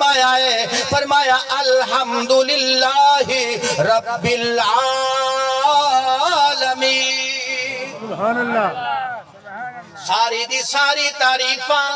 فرمایا ہے، فرمایا الحمدللہ رب العالمین۔ سبحان اللہ۔ ساری دی ساری تعریفاں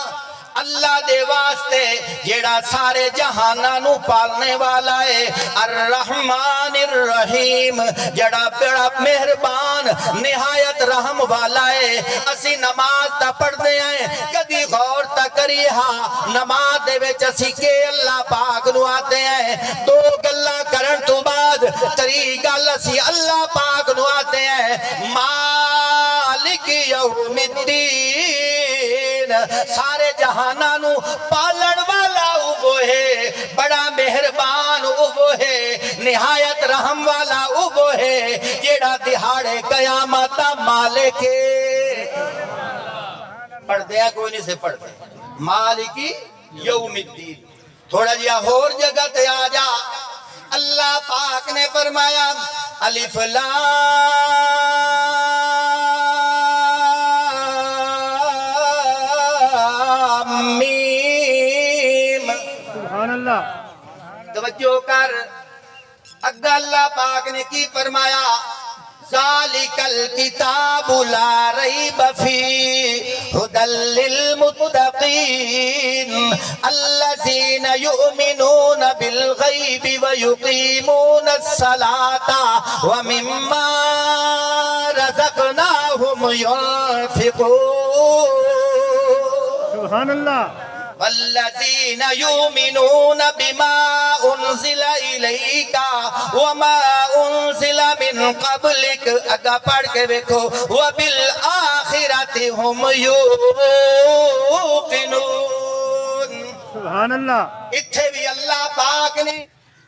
اللہ دے واسطے جیڑا سارے جہاناں نو پالنے والا ہے، الرحمن الرحیم، جیڑا بڑا مہربان نہایت رحم والا ہے۔ اسی نماز تا پڑھ دے ہیں، کدی غور تا کری ہاں نماز دے وچ اسی کے اللہ پاک نو آتے ہیں، دو گلاں کرن تو بعد تری گل اسی اللہ پاک نو آتے ہیں، مالک یوم الدین، سارے جہاناں نو پالن والا وہ ہے، بڑا مہربان وہ ہے، نہایت رحم والا وہ ہے، جیڑا دہاڑے قیامت دا مالک ہے۔ پڑھ دیا کوئی نہیں سے پڑھ دیا، مالکی یوم الدین۔ تھوڑا جیا اور جگہ تے آ جا، اللہ پاک نے فرمایا الف لام میم۔ سبحان اللہ۔ توجہ کر، اگا اللہ پاک نے کی فرمایا ذالک الکتاب لا ریب فیہ ھدی للمتقین الذین یؤمنون بالغیب ویقیمون الصلاۃ ومما رزقناہم ینفقون۔ سبحان اللہ۔ والذین یؤمنون بما انزل الیک وما انزل من قبلک، اگا پڑھ کے دیکھو وبالآخرۃ ہم یوقنون۔ سبحان اللہ۔ اتھے بھی اللہ پاک نے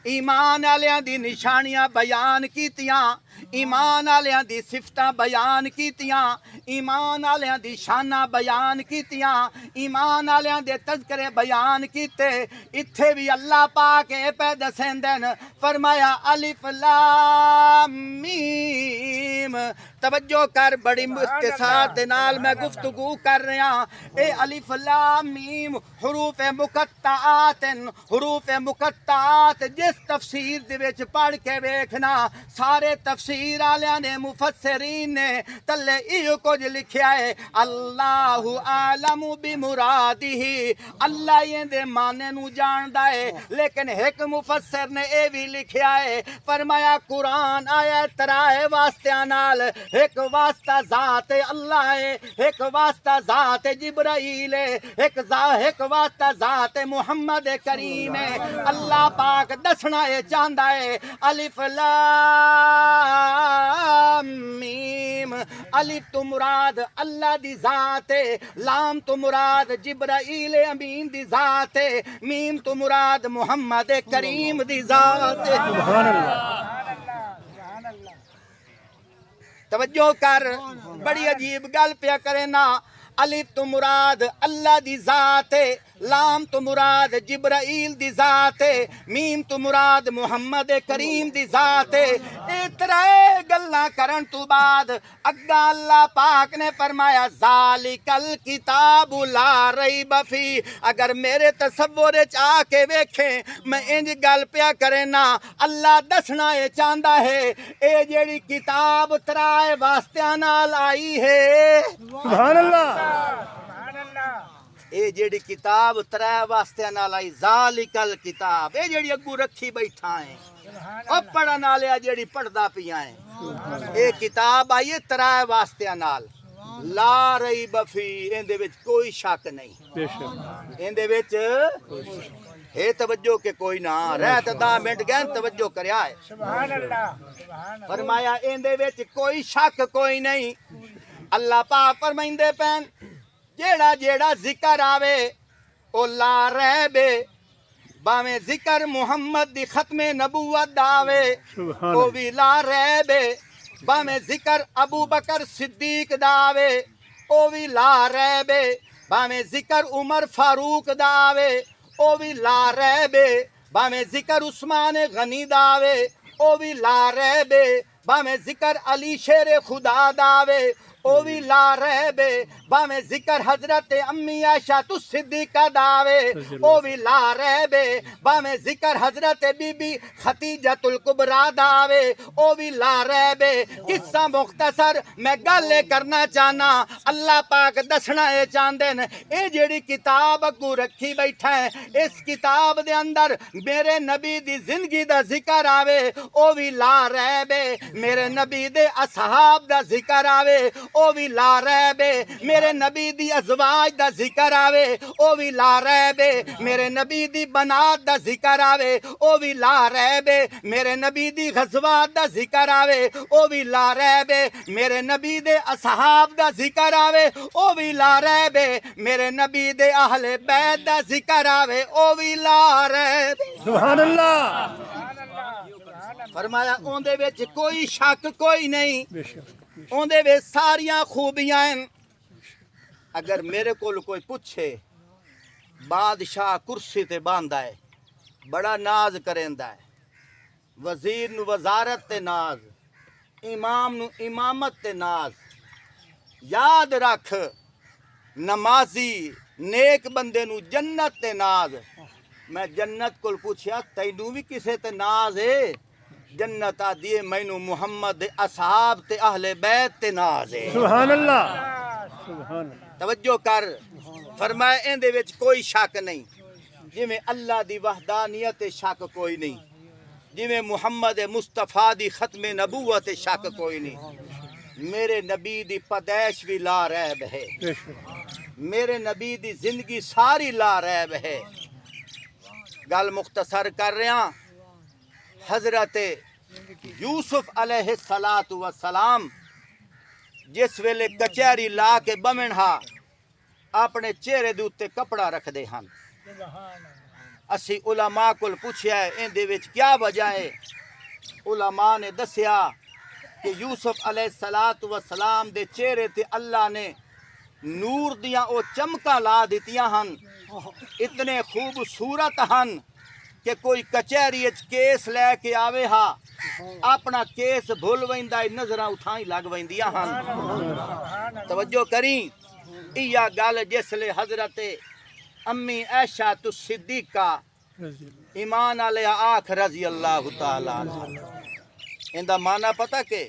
ایمان آلیاں دی نشانیاں بیان کیتیاں، ایمان آلیاں دی صفتاں بیان کیتیاں، ایمان آلیاں دی شاناں بیان کیتیاں، ایمان آلیاں دے تذکرے بیان کیتے۔ اتھے بھی اللہ پاک اے پہ دسیندن، فرمایا الف لام میم۔ توجہ کر، بڑی اختصار دے نال میں گفتگو کر رہا ہاں۔ اے الف لام میم حروف مقطعات، حروف مقطعات جس تفسیر دے وچ پڑھ کے ویکھنا، سارے تفسیر آلیاں نے مفسرین نے تلے ایو کچھ لکھیا ہے اللہ عالم بمرادہ، اللہ یہ دے معنی نو جاندا ہے، لیکن ایک مفسر نے اے بھی لکھیا ہے، فرمایا قرآن آیا ترائے واسطیاں نال، ایک واسطہ ذات اللہ ہے، ایک واسطہ ذات جبرائیل ہے، ایک واسطہ ذات محمد کریم ہے۔ اللہ پاک دسنا ہے چاہندا ہے الف لام میم، الف تو مراد اللہ دی ذات ہے، لام تو مراد جبرائیل امین دی ذات ہے، میم تو مراد محمد کریم دی ذات ہے۔ سبحان اللہ۔ توجہ کر، بڑی عجیب گل پیا کرے نا، الف تو مراد اللہ دی ذات ہے، لام تو مراد جبرائیل دی ذات ہے، میم تو مراد محمد کریم دی ذات ہے۔ اترائے گلاں کرن تو بعد اگا اللہ پاک نے فرمایا ذالک الکتاب لا ریب فیہ۔ اگر میرے تصور وچ آ کے ویکھیں میں انج گل پیا کرے نا، اللہ دسنا اے چاہندا ہے اے جیڑی کتاب ترائے واسطیاں نال آئی ہے، سبحان اللہ۔ اے جیڑی کتاب ترے واسطے نال آئی، ذالک الکتاب، اے جیڑی اگو رکھی بیٹھا ہے او پڑھن والے جیڑی پڑھدا پیاں ہے، اے کتاب آئی ہے ترے واسطے نال، لا ریب فی، ایندے وچ کوئی شک نہیں، بے شک۔ ایندے وچ اے توجہ کہ کوئی نہ رہ تے 10 منٹ گئے توجہ کریا ہے۔ سبحان اللہ۔ فرمایا ایندے وچ کوئی شک کوئی نہیں۔ اللہ پاک فرمائندے پین جیڑا جیڑا ذکر آوے او لا ریبے، باویں ذکر محمد دی ختم نبوت دا آوے سبحان او بھی لا ریبے، باویں ذکر ابو بکر صدیق دا آوے او بھی لا ریبے، باویں ذکر عمر فاروق دا آوے او بھی لا ریبے، باویں ذکر عثمان غنی دا آوے او بھی لا ریبے، باویں ذکر علی شیر خدا دا آوے او بھی لا رہے بے باویں ذکر حضرت امی عائشہ تو صدیقہ داوے او بھی لا رہے بے باویں ذکر حضرت بی بی خدیجۃ الکبریٰ داوے او بھی لا رہے بے قصہ مختصر میں گل کرنا چاہنا اللہ پاک دسنا اے چاہندے نے اے جیڑی کتاب اگوں رکھی بیٹھا ہے اس کتاب دے اندر میرے نبی دی زندگی دا ذکر آوے او بھی لا رہے بے میرے نبی دے اصحاب دا ذکر آوے او بھی لا رہے بے میرے نبی دی ازواج دا ذکر آوے او بھی لا رہے بے میرے نبی دی بنات دا ذکر آوے او بھی لا رہے بے میرے نبی دی غزوات دا ذکر آوے او بھی لا رہے بے میرے نبی دے اصحاب دا ذکر آوے او بھی لا رہے بے میرے نبی دے اہل بیت دا ذکر آوے او بھی لا رہے بے سبحان اللہ فرمایا اون دے وچ کوئی شک کوئی نہیں بے شک اون دے وچ ساریاں خوبیاں ہیں اگر میرے کول کوئی پوچھے بادشاہ کرسی تے باندا ہے بڑا ناز کریندا ہے وزیر نو وزارت تے ناز امام نو امامت تے ناز یاد رکھ نمازی نیک بندے نو جنت تے ناز میں جنت کول پوچھیا تینوں بھی کسے تے ناز ہے جنت آدھی مینوں محمد دے اصحاب تے اہل بیت تے ناز ہے سبحان اللہ سبحان اللہ توجہ کر فرمایا این دے وچ کوئی شک نہیں جویں اللہ دی وحدانیت تے شک کوئی نہیں جویں محمد مصطفیٰ دی ختم نبوت تے شک کوئی نہیں میرے نبی دی پیدائش بھی لا ریب ہے بے شک میرے نبی دی زندگی ساری لا ریب ہے گل مختصر کر رہا حضرت یوسف علیہ السلام جس ویلے کچہری لا کے بمنہا اپنے چہرے دے اوتے کپڑا رکھ دے ہن اسی علماء کول پوچھیا ہے ان دے وچ کیا وجہ ہے علماء نے دسیا کہ یوسف علیہ السلام دے چہرے تے اللہ نے نور دیاں او چمکاں لا دتیاں ہن اتنے خوبصورت ہن کہ کوئی کچہری وچ کیس لے کے آوے ہا اپنا کیس بھول ویندا ہے نظراں اٹھائی لگ ویندیاں ہن توجہ کریں ایا گل جس لے حضرت امی عائشہ تو صدیقہ ایمان علیہ آکھ رضی اللہ تعالی عنہ ان دا معنی پتہ کہ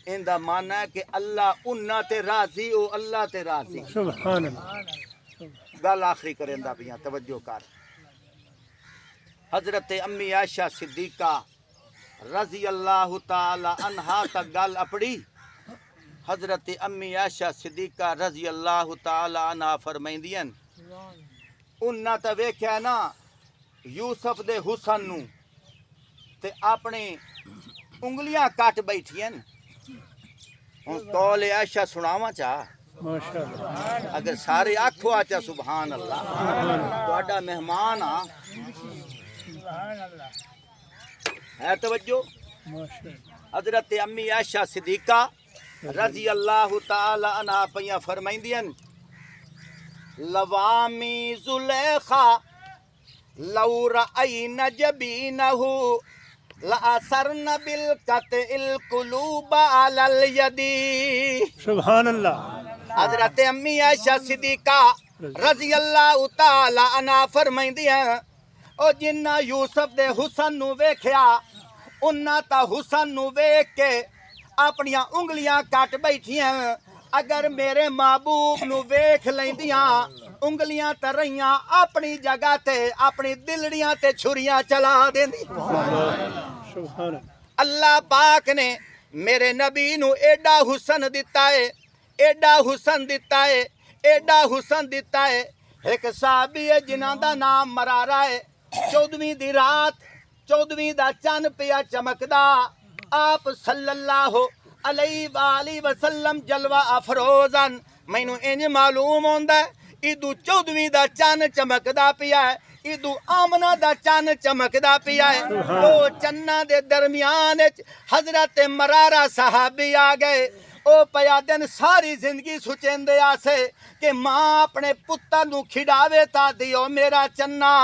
ان دا معنی ہے کہ اللہ انہاں تے راضی او اللہ تے راضی سبحان اللہ گل آخری کریندا پیاں توجہ کر حضرت امی عائشہ صدیقہ رضی اللہ تعالی عنہا تک گل اپڑی حضرت امی عائشہ صدیقہ رضی اللہ تعالی عنہا فرمائندیاں انہاں تے ویکھیا نا یوسف دے حسن نو تے اپنے انگلیاں کٹ بیٹھیاں ہن قول عائشہ سناواں چاہ ماشاء اللہ اگر سارے آکھو آچا سبحان اللہ تہاڈا مہمان آ ہے توجہ ماشاء اللہ حضرت امی عائشہ صدیقہ رضی اللہ تعالی عنہا پیاں فرمائندیاں لوامی زلیخا لو رأین جبینہ لأثرن بالقطع القلوب علی الیدی سبحان اللہ حضرت امی عائشہ صدیقہ رضی اللہ تعالی عنہا فرمائندیاں او جنہ یوسف دے حسن نو ویکھیا انہاں تا حسن نو ویکھ کے اپنیاں انگلیاں کٹ بیٹھیاں اگر میرے محبوب نو ویکھ لیندیاں انگلیاں تے رہیاں اپنی جگہ تے اپنی دلڑیاں تے چھریاں چلا دیندی سبحان اللہ پاک نے میرے نبی نو ایڈا حسن دتا ہے ایڈا حسن دتا ہے ایڈا حسن دتا ہے ایک صحابی ہے جنہاں دا نام مرارہ ہے 14ویں دی رات 14ویں دا چن پیا چمکدا آپ صلی اللہ علیہ وآلہ وسلم جلوہ افروزن مینوں انج معلوم ہوندا ہے ایدو 14ویں دا چن چمکدا پیا ہے ایدو آمنہ دا چن چمکدا پیا ہے او چنہ دے درمیان حضرت مرارہ صحابی آ گئے او پیا دن ساری زندگی سچیندے آسے کہ ماں اپنے پتر نو کھڈاوے تا دیو میرا چنہ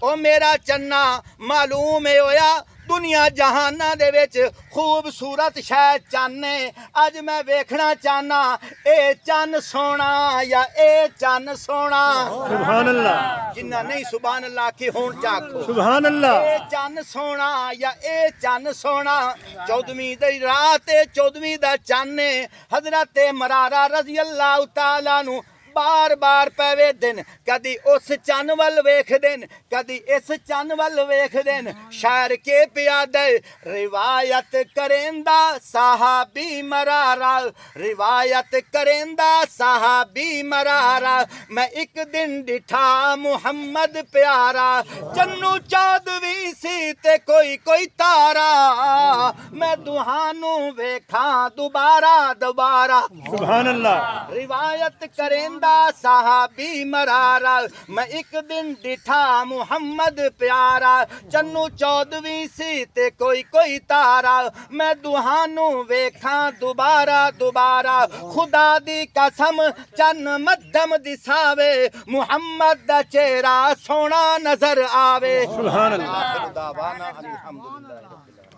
او میرا چنہ معلوم ہے ہویا دنیا جہاناں دے وچ خوبصورت شے چانے اج میں ویکھنا چاہنا اے چن سونا یا اے چن سونا سبحان اللہ جنہ نہیں سبحان اللہ کی ہون چاکو سبحان اللہ اے چن سونا یا اے چن سونا 14ویں دی رات 14ویں دا چن حضرت مرارہ رضی اللہ تعالیٰ نو بار بار پہوے دن کدی اس چن ول ویکھ دن کدی اس چن ول ویکھ دن شاعر کے پیادے روایت کریندا صحابی مرارا روایت کریندا صحابی مرارا میں ایک دن ڈٹھا محمد پیارا چنو 14ویں سی تے کوئی تارا میں دوہانوں ویکھاں دوبارہ سبحان اللہ روایت کریندا صحابی مرارا میں ایک دن ڈٹھا محمد پیارا چنو 14ویں سی تے کوئی تارا میں دوہانوں ویکھاں دوبارہ خدا دی قسم چن مدھم دساوے محمد دا چہرہ سونا نظر آوے سبحان اللہ آخر دعوانا الحمدللہ